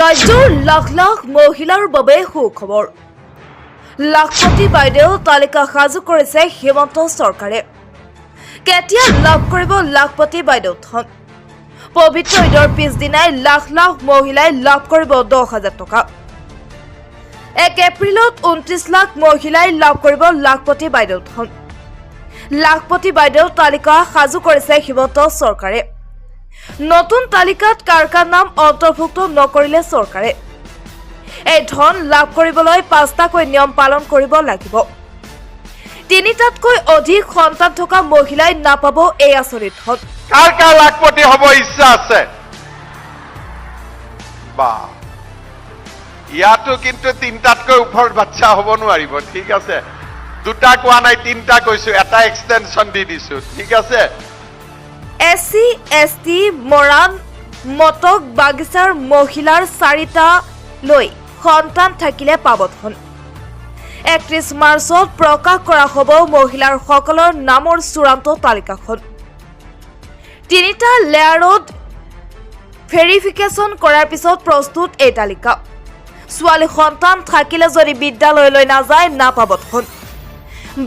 ৰাজ্যৰ লাখ লাখ মহিলাৰ বাবে সুখবৰ লাখপতি বাইদেউ তালিকা সাজু কৰিছে হিমন্ত চৰকাৰে কেতিয়া লাভ কৰিব লাখপতি বাইদেউ ধন পবিত্ৰ ঈদৰ পিছদিনাই লাখ লাখ মহিলাই লাভ কৰিব 10,000 টকা 1 এপ্ৰিলত 29 লাখ মহিলাই লাভ কৰিব লাখপতি বাইদেউ ধন লাখপতি বাইদেউ তালিকা সাজু কৰিছে হিমন্ত চৰকাৰে নতুন তালিকাত কাৰকাৰ নাম অন্তৰ্ভুক্ত নকৰিলে চৰকাৰে এই ধন লাভ কৰিবলৈ 5টাকৈ নিয়ম পালন কৰিব লাগিব 3টাতকৈ অধিক সন্তান থকা মহিলাই নাপাব এই আঁচনিৰ ধন কাৰ লাখপতি হ'ব ইচ্ছা আছে বা ইয়াতো কিন্তু 3টাতকৈ ওপৰত বাচ্চা হ'ব নোৱাৰিব ঠিক আছে 2টা কোৱা নাই 3টা কৈছো এটা এক্সটেনশন দি দিছো ঠিক আছে এসসি এসটি মৰাণ মটক বাগিচাৰ মহিলাৰ 4টা লৈ সন্তান থাকিলে পাব ধন 31 মাৰ্চত প্ৰকাশ কৰা হ'ব মহিলাৰ সকলৰ নামৰ চূড়ান্ত তালিকাখন 3টা লেয়াৰত ভেৰিফিকেশ্যন কৰাৰ পিছত প্ৰস্তুত এই তালিকা ছোৱালী সন্তান থাকিলে যদি বিদ্যালয়লৈ নাযায় নাপাব ধন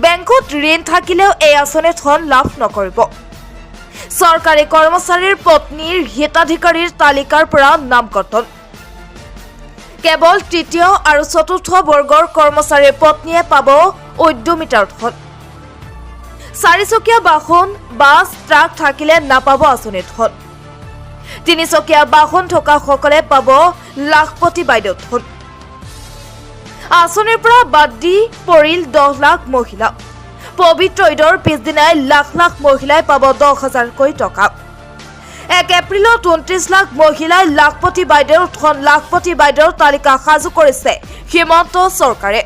বেংকত ঋণ থাকিলেও এই আঁচনি ধন লাভ নকৰিব চৰকাৰী কৰ্মচাৰীৰ পত্নীৰ হিতাধিকাৰীৰ তালিকাৰ পৰা নাম কৰ্তন কেৱল তৃতীয় আৰু চতুৰ্থ বৰ্গৰ কৰ্মচাৰীৰ পত্নীয়ে পাব উদ্যমিতাৰ ধন 4চকীয়া বাহন বাছ ট্ৰাক থাকিলে নাপাব আঁচনিৰ ধন 3চকীয়া বাহন থকা সকলে পাব লাখপতি বাইদেউ ধন আঁচনিৰ পৰা বাদ দি পৰিল 10 লাখ মহিলা পবিত্ৰ ঈদৰ পিছদিনাই লাখ লাখ মহিলাই পাব 10,000কৈ টকা 1 এপ্ৰিলত 29 লাখ মহিলাই লাখপতি বাইদেউৰ ধন লাখপতি বাইদেউৰ তালিকা সাজু কৰিছে হিমন্ত চৰকাৰে